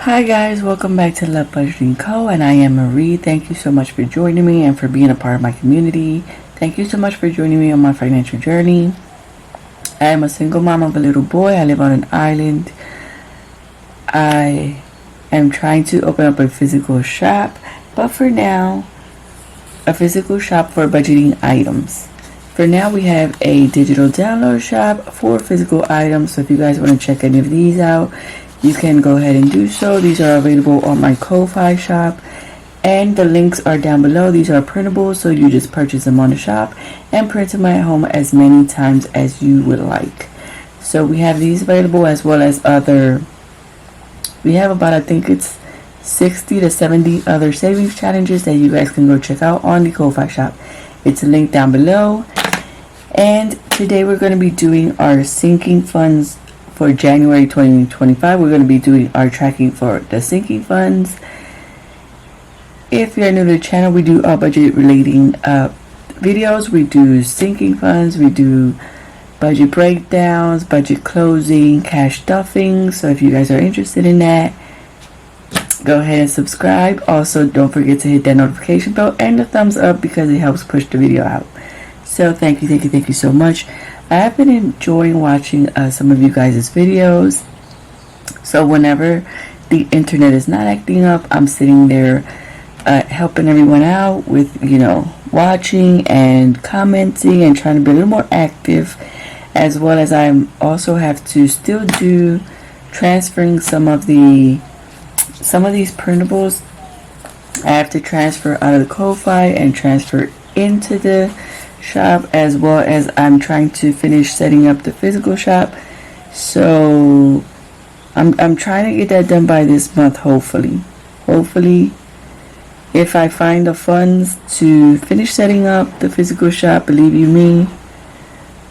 Hi guys, welcome back to Love Budgeting Co. and I am Marie. Thank you so much for joining me and for being a part of my community. Thank you so much for joining me on my financial journey. I am a single mom of a little boy. I live on an island. I am trying to open up a physical shop, but for now, a physical shop for budgeting items. For now, we have a digital download shop for physical items, so if you guys want to check any of these out, you can go ahead and do so. These are available on my KOFI shop, and the links are down below. These are printable, so you just purchase them on the shop and print them at home as many times as you would like. So we have these available, as well as other. We have about, I think it's 60 to 70 other savings challenges that you guys can go check out on the KOFI shop. It's linked down below. And today we're going to be doing our sinking funds for January 2025. We're going to be doing our tracking for the sinking funds. If you're new to the channel, we do all budget relating videos. We do sinking funds, we do budget breakdowns, budget closing, cash stuffing. So if you guys are interested in that, go ahead and subscribe. Also, don't forget to hit that notification bell and the thumbs up because it helps push the video out. So thank you so much. I have been enjoying watching some of you guys' videos. So whenever the internet is not acting up, I'm sitting there helping everyone out with, watching and commenting and trying to be a little more active, as well as I also have to still do transferring some of these printables. I have to transfer out of the KOFI and transfer into the shop, as well as I'm trying to finish setting up the physical shop. So I'm trying to get that done by this month, hopefully. If I find the funds to finish setting up the physical shop, believe you me,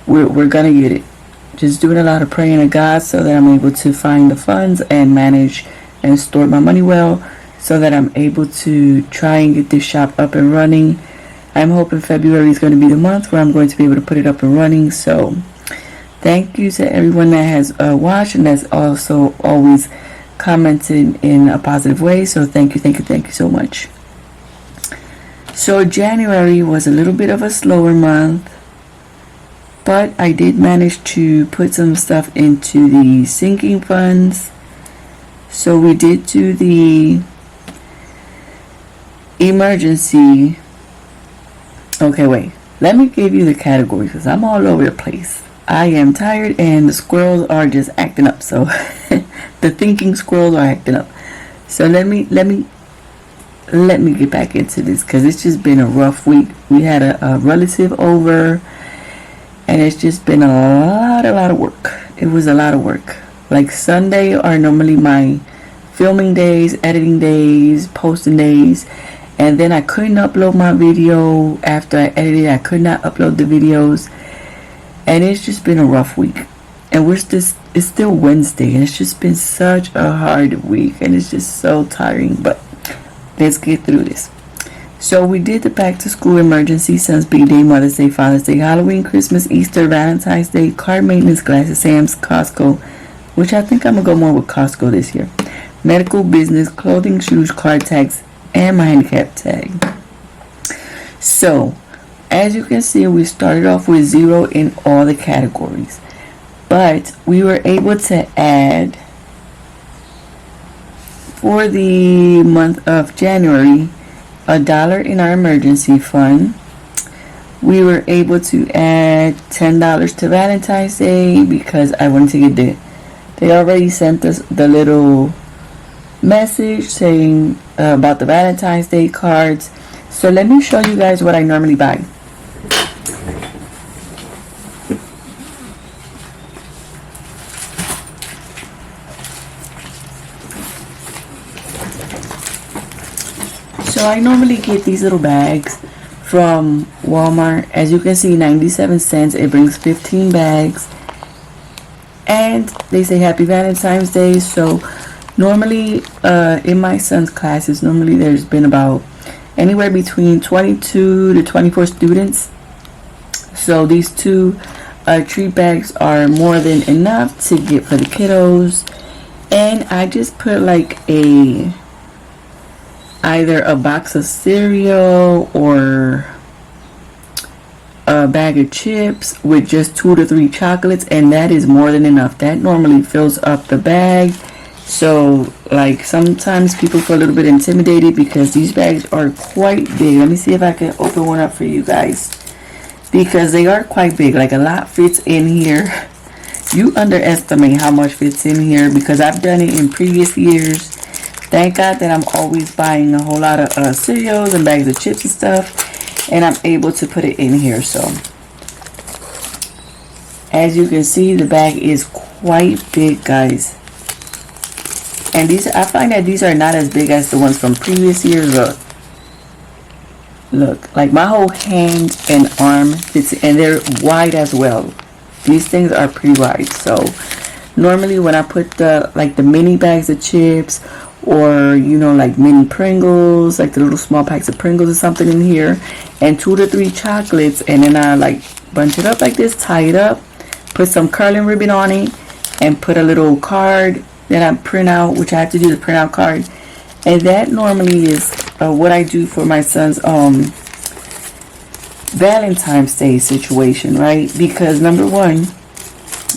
we're gonna get it. Just doing a lot of praying to God so that I'm able to find the funds and manage and store my money well, so that I'm able to try and get this shop up and running. I'm hoping February is going to be the month where I'm going to be able to put it up and running. So thank you to everyone that has watched and that's also always commented in a positive way. So thank you so much. So January was a little bit of a slower month, but I did manage to put some stuff into the sinking funds. So we did do the emergency. Okay, wait. Let me give you the categories because I'm all over the place. I am tired and the squirrels are just acting up. So the thinking squirrels are acting up. So let me get back into this because it's just been a rough week. We had a relative over, and it's just been a lot of work. It was a lot of work. Like Sunday are normally my filming days, editing days, posting days. And then I couldn't upload my video after I edited. I could not upload the videos. And it's just been a rough week. And it's still Wednesday. And it's just been such a hard week. And it's just so tiring. But let's get through this. So we did the back to school emergency: Son's B-Day, Mother's Day, Father's Day, Halloween, Christmas, Easter, Valentine's Day, car maintenance, glasses, Sam's, Costco. Which I think I'm going to go more with Costco this year. Medical, business, clothing, shoes, car tags, and my handicap tag. So as you can see, we started off with 0 in all the categories, but we were able to add, for the month of January, $1 in our emergency fund. We were able to add $10 to Valentine's Day because I wanted to get they already sent us the little message saying about the Valentine's Day cards. So let me show you guys what I normally buy. So I normally get these little bags from Walmart. As you can see, 97 cents. It brings 15 bags. And they say Happy Valentine's Day. So normally, in my son's classes, normally there's been about anywhere between 22 to 24 students. So these two treat bags are more than enough to get for the kiddos. And I just put like either a box of cereal or a bag of chips with just 2 to 3 chocolates, and that is more than enough. That normally fills up the bag. So like sometimes people feel a little bit intimidated because these bags are quite big. Let me see if I can open one up for you guys, because they are quite big. Like a lot fits in here. You underestimate how much fits in here, because I've done it in previous years. Thank God that I'm always buying a whole lot of cereals and bags of chips and stuff, and I'm able to put it in here. So as you can see, the bag is quite big, guys. And these, I find that these are not as big as the ones from previous years. Look, like my whole hand and arm fits, and they're wide as well. These things are pretty wide. So normally when I put the mini bags of chips, or like mini Pringles, like the little small packs of Pringles or something in here, and 2 to 3 chocolates, and then I like bunch it up like this, tie it up, put some curling ribbon on it, and put a little card that I print out, which I have to do the print out card. And that normally is what I do for my son's Valentine's Day situation, right? Because number one,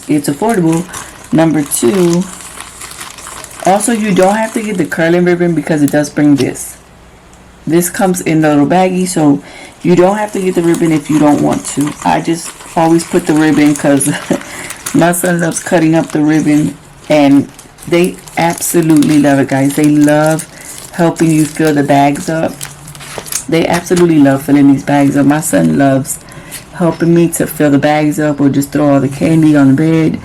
it's affordable. Number two, also you don't have to get the curling ribbon, because it does bring this. This comes in the little baggie, so you don't have to get the ribbon if you don't want to. I just always put the ribbon because my son loves cutting up the ribbon, and they absolutely love it, guys. They love helping you fill the bags up. They absolutely love filling these bags up. My son loves helping me to fill the bags up, or just throw all the candy on the bed,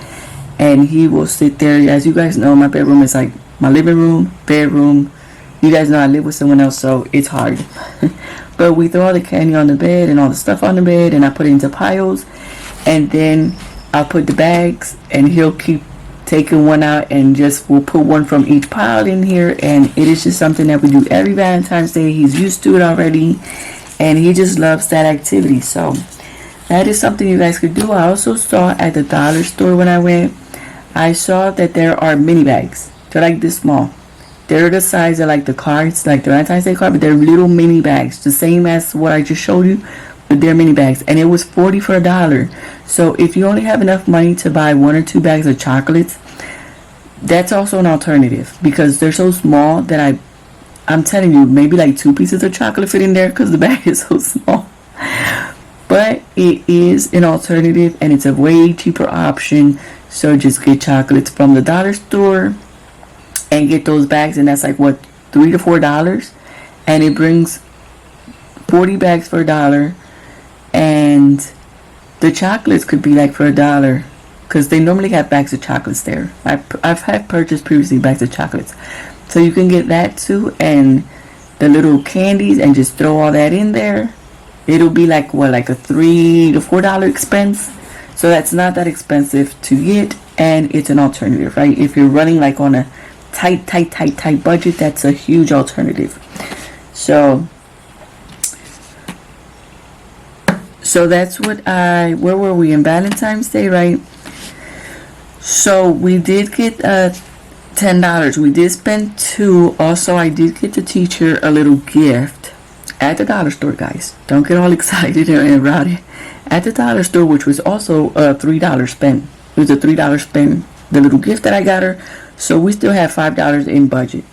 and he will sit there. As you guys know, my bedroom is like my living room, bedroom. You guys know I live with someone else, so it's hard. But we throw all the candy on the bed and all the stuff on the bed, and I put it into piles, and then I'll put the bags, and he'll keep taking one out, and just we'll put one from each pile in here. And it is just something that we do every Valentine's Day. He's used to it already, and he just loves that activity. So that is something you guys could do. I also saw at the dollar store when I went, I saw that there are mini bags. They're like this small. They're the size of like the cards, like the Valentine's Day card, but they're little mini bags, the same as what I just showed you, but they're mini bags, and it was 40 for $1. So if you only have enough money to buy 1 or 2 bags of chocolates, that's also an alternative, because they're so small that I'm telling you, maybe like 2 pieces of chocolate fit in there, because the bag is so small. But it is an alternative, and it's a way cheaper option. So just get chocolates from the dollar store and get those bags, and that's like what, $3 to $4, and it brings 40 bags for $1. And the chocolates could be like for $1, because they normally have bags of chocolates there. I've had purchased previously bags of chocolates, so you can get that too, and the little candies, and just throw all that in there. It'll be like what, like a $3 to $4 expense. So that's not that expensive to get, and it's an alternative, right? If you're running like on a tight budget, that's a huge alternative. So that's what where were we in Valentine's Day, right? So we did get $10. We did spend $2. Also, I did get the teacher a little gift at the dollar store, guys. Don't get all excited and rowdy. At the dollar store, which was also a $3 spend. It was a $3 spend, the little gift that I got her. So we still have $5 in budget,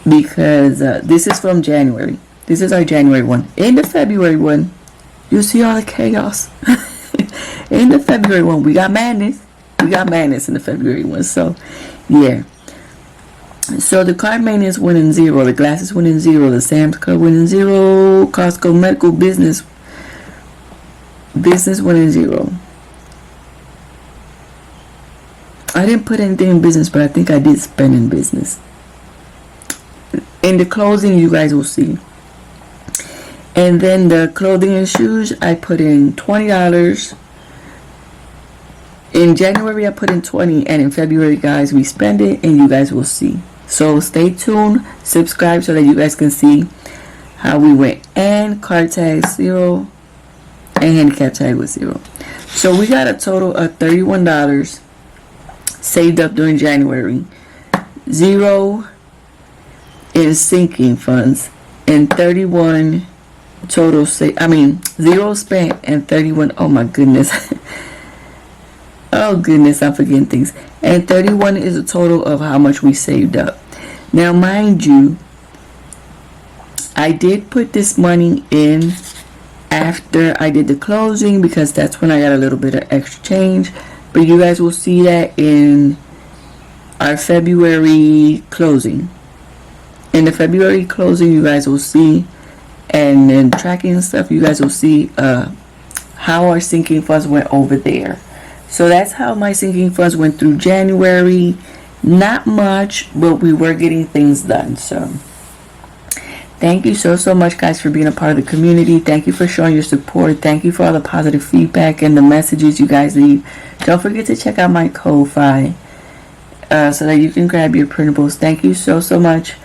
because this is from January. This is our January one. In the February one, you see all the chaos. In the February one, we got madness. We got madness in the February one. So, yeah. So the card maintenance went in 0. The glasses went in 0. The Sam's Club went in 0. Costco Medical Business went in 0. I didn't put anything in business, but I think I did spend in business. In the clothing, you guys will see. And then the clothing and shoes, I put in $20. In January, I put in $20, and in February, guys, we spend it, and you guys will see. So stay tuned, subscribe, so that you guys can see how we went. And card tag 0, and handicap tag was 0. So we got a total of $31. saved up during January, 0 in sinking funds, and 31 total 0 spent and 31, oh my goodness. Oh goodness, I'm forgetting things. And 31 is a total of how much we saved up. Now mind you, I did put this money in after I did the closing because that's when I got a little bit of extra change. But you guys will see that in our February closing. In the February closing, you guys will see, and then tracking and stuff, you guys will see how our sinking funds went over there. So that's how my sinking funds went through January. Not much, but we were getting things done. So thank you so much, guys, for being a part of the community. Thank you for showing your support. Thank you for all the positive feedback and the messages you guys leave. Don't forget to check out my KOFI so that you can grab your printables. Thank you so much,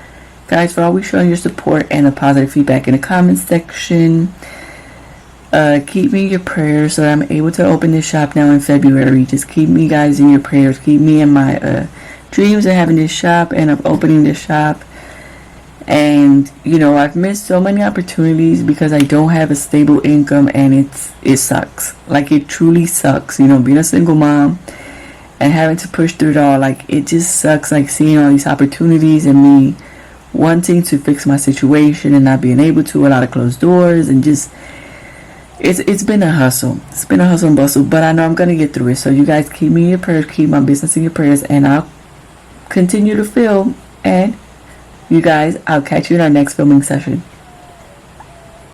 guys, for always showing your support and the positive feedback in the comments section. Keep me in your prayers so that I'm able to open this shop now in February. Just keep me, guys, in your prayers. Keep me in my dreams of having this shop and of opening this shop. And you know, I've missed so many opportunities because I don't have a stable income, and it sucks. Like, it truly sucks, you know, being a single mom and having to push through it all. Like, it just sucks, like, seeing all these opportunities and me wanting to fix my situation and not being able to, a lot of closed doors, and just it's been a hustle. It's been a hustle and bustle, but I know I'm gonna get through it. So you guys keep me in your prayers, keep my business in your prayers, and I'll continue to film. And you guys, I'll catch you in our next filming session.